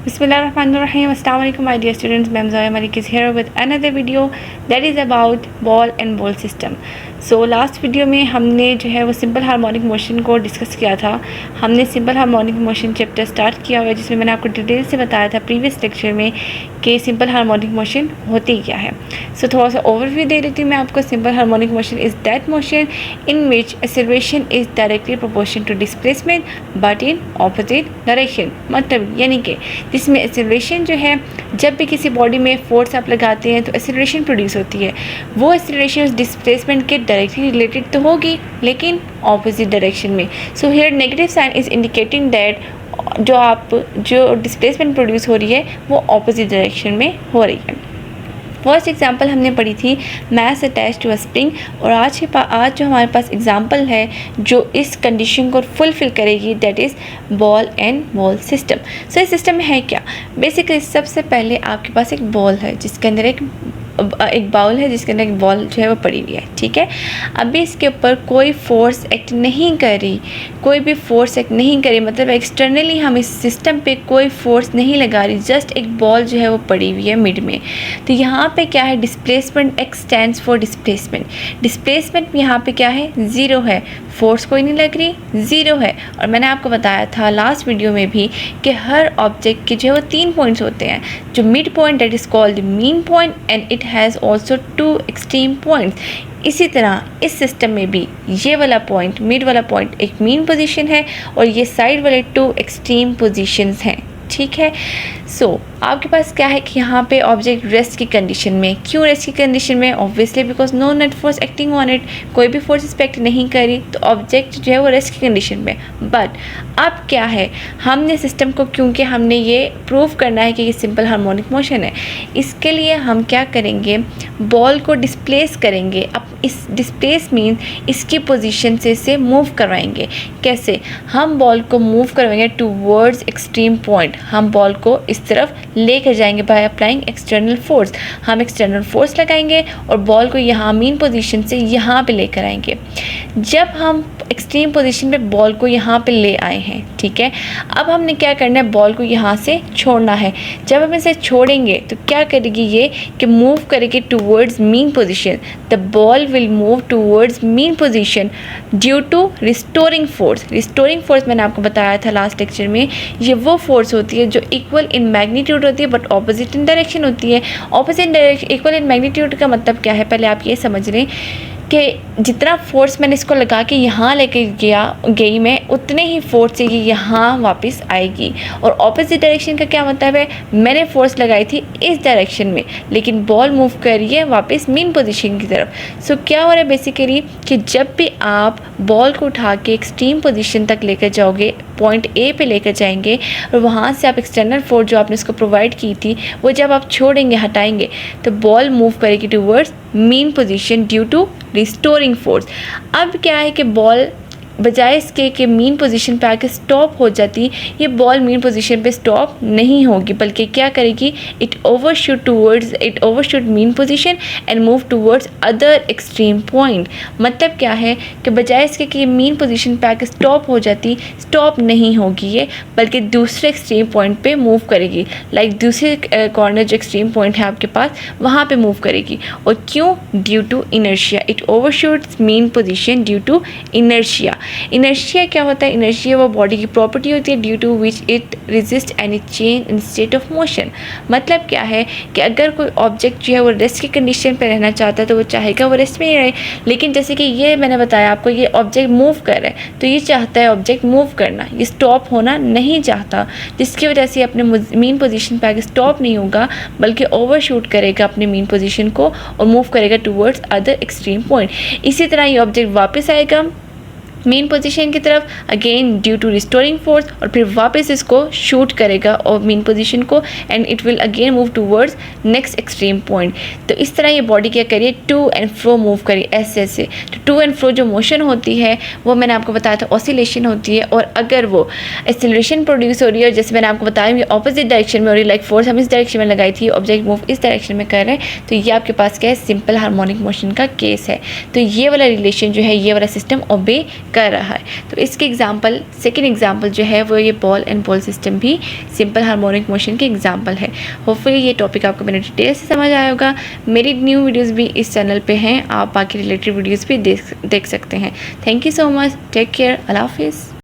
Bismillahirrahmanirrahim. Assalamu alaikum my dear students. Ma'am Zoya Malik is here with another video that is about ball and ball system. So last video में हमने जो है वो simple harmonic motion को discuss किया था। हमने simple harmonic motion chapter start किया हुआ है जिसमें मैंने आपको डिटेल से बताया था प्रीवियस लेक्चर में कि सिंपल हार्मोनिक मोशन होती क्या है। सो थोड़ा सा ओवरव्यू दे देती हूँ मैं आपको। Simple harmonic motion is that motion in which acceleration is directly proportional to displacement but in opposite direction. मतलब यानी कि जिसमें एक्सेलरेशन जो है, जब भी किसी बॉडी में फोर्स आप लगाते हैं तो एक्सेलरेशन प्रोड्यूस होती है। वो एक्सेलरेशन उस डिस्प्लेसमेंट के डायरेक्टली रिलेटेड तो होगी लेकिन ऑपोजिट डायरेक्शन में। So here negative sign is indicating that जो डिस्प्लेसमेंट प्रोड्यूस हो रही है वो ऑपोजिट डायरेक्शन में हो रही है। फर्स्ट एग्जांपल हमने पढ़ी थी mass attach to a spring, और आज जो हमारे पास एग्जांपल है जो इस कंडीशन को फुलफिल करेगी, that is ball and ball system. So इस सिस्टम में है क्या, बेसिकली सबसे पहले आपके पास एक बॉल है जिसके अंदर एक बाउल है जिसके अंदर एक बॉल जो है वो पड़ी हुई है, ठीक है। अभी इसके ऊपर कोई फोर्स एक्ट नहीं कर रही, कोई भी फोर्स एक्ट नहीं करी, मतलब एक्सटर्नली हम इस सिस्टम पे कोई फोर्स नहीं लगा रही, जस्ट एक बॉल जो है वो पड़ी हुई है मिड में। तो यहाँ पे क्या है, displacement, x stands for displacement. Displacement यहाँ पे क्या है, ज़ीरो है, फोर्स कोई नहीं लग रही, ज़ीरो है। और मैंने आपको बताया था लास्ट वीडियो में भी कि हर ऑब्जेक्ट के जो है वो 3 पॉइंट्स होते हैं। जो mid point that is called mean point and it has also 2 extreme points. इसी तरह इस सिस्टम में भी ये वाला पॉइंट, मिड वाला पॉइंट एक मीन पोजीशन है और ये साइड वाले 2 एक्सट्रीम पोजीशंस हैं, ठीक है। सो आपके पास क्या है कि यहाँ पे ऑब्जेक्ट रेस्ट की कंडीशन में। क्यों रेस्ट की कंडीशन में? Obviously because no net force acting on it, कोई भी फोर्स एक्ट नहीं करी तो ऑब्जेक्ट जो है वो रेस्ट की कंडीशन में। बट अब क्या है, हमने सिस्टम को, क्योंकि हमने ये प्रूव करना है कि ये सिंपल हार्मोनिक मोशन है, इसके लिए हम क्या करेंगे, बॉल को डिस्प्लेस करेंगे। अब इस डिस्प्लेस मीन इसकी पोजीशन से इसे मूव करवाएंगे। कैसे? हम बॉल को मूव करवाएंगे टूवर्ड्स एक्सट्रीम पॉइंट, हम बॉल को इस तरफ लेकर जाएंगे बाय अप्लाइंग एक्सटर्नल फोर्स। हम एक्सटर्नल फोर्स लगाएंगे और बॉल को यहाँ मीन पोजीशन से यहाँ पे लेकर आएंगे। जब हम एक्सट्रीम पोजीशन पे बॉल को यहाँ पे ले आए हैं, ठीक है, अब हमने क्या करना है, बॉल को यहाँ से छोड़ना है। जब हम इसे छोड़ेंगे तो क्या करेगी ये कि मूव करेगी towards mean position. The ball will move towards mean position due to restoring force. Restoring force मैंने आपको बताया था लास्ट लेक्चर में, ये वो फोर्स होती है जो इक्वल इन मैग्नीट्यूड होती है बट ऑपोजिट इन डायरेक्शन होती है। Opposite direction, equal in magnitude का मतलब क्या है, पहले आप ये समझ लें कि जितना फोर्स मैंने इसको लगा के यहाँ लेके गई मैं, उतने ही फोर्स से ये यहाँ वापस आएगी। और ऑपोजिट डायरेक्शन का क्या मतलब है, मैंने फोर्स लगाई थी इस डायरेक्शन में लेकिन बॉल मूव कर रही है वापस मीन पोजीशन की तरफ। सो क्या हो रहा है बेसिकली कि जब भी आप बॉल को उठा के एक्सट्रीम पोजीशन तक लेकर जाओगे, पॉइंट ए पे लेकर जाएंगे और वहाँ से आप एक्सटर्नल फोर्स जो आपने इसको प्रोवाइड की थी वो जब आप छोड़ेंगे, हटाएंगे, तो बॉल मूव करेगी towards mean position due to restoring force. अब क्या है कि बॉल बजाय इसके कि मीन पोजीशन पे आके स्टॉप हो जाती, ये बॉल मीन पोजीशन पे स्टॉप नहीं होगी बल्कि क्या करेगी, it overshoot mean position and move towards other extreme point. मतलब क्या है कि बजाय इसके कि ये मीन पोजीशन पे आके स्टॉप हो जाती, स्टॉप नहीं होगी ये, बल्कि दूसरे एक्सट्रीम पॉइंट पे मूव करेगी। लाइक दूसरे कॉर्नर जो एक्सट्रीम पॉइंट है आपके पास, वहाँ पे मूव करेगी। और क्यों? Due to inertia. It overshoots mean position due to inertia. Inertia क्या होता है? इनर्शिया वो बॉडी की प्रॉपर्टी होती है due to which it resist any change in state of motion. मतलब क्या है कि अगर कोई ऑब्जेक्ट जो है वो रेस्ट की कंडीशन पे रहना चाहता है तो वो चाहेगा वो रेस्ट में ही रहे, लेकिन जैसे कि ये मैंने बताया आपको, ये ऑब्जेक्ट मूव कर रहा है तो ये चाहता है ऑब्जेक्ट मूव करना, ये स्टॉप होना नहीं चाहता, जिसकी वजह से अपने मीन पोजीशन पे आगे स्टॉप नहीं होगा बल्कि ओवरशूट करेगा अपने मीन पोजीशन को और मूव करेगा टूवर्ड्स अदर एक्सट्रीम पॉइंट। इसी तरह ये ऑब्जेक्ट वापस आएगा मेन पोजीशन की तरफ, again due to restoring force, और फिर वापस इसको शूट करेगा और मेन पोजीशन को, and it will again move towards next extreme point. तो इस तरह ये बॉडी क्या करिए, टू एंड फ्रो मूव करिए ऐसे। तो टू एंड फ्रो जो मोशन होती है वो मैंने आपको बताया था ऑसिलेशन होती है, और अगर वो एक्सेलरेशन प्रोड्यूस हो रही है, जैसे मैंने आपको बताया ये ऑपोजिट डायरेक्शन में हो रही है, लाइक फोर्स हम इस डायरेक्शन में लगाई थी, ऑब्जेक्ट मूव इस डायरेक्शन में कर रहे हैं, तो ये आपके पास क्या है, सिंपल हार्मोनिक मोशन का केस है। तो ये वाला रिलेशन जो है, ये वाला सिस्टम ओबे कर रहा है। तो इसके एग्जांपल, सेकंड एग्जांपल जो है वो ये बॉल एंड बॉल सिस्टम भी सिंपल हार्मोनिक मोशन के एग्जांपल है। होपफुली ये टॉपिक आपको मैंने डिटेल से समझ आया होगा। मेरी न्यू वीडियोस भी इस चैनल पे हैं, आप बाकी रिलेटेड वीडियोस भी देख सकते हैं। Thank you so much, take care, अल्लाह हाफिज़।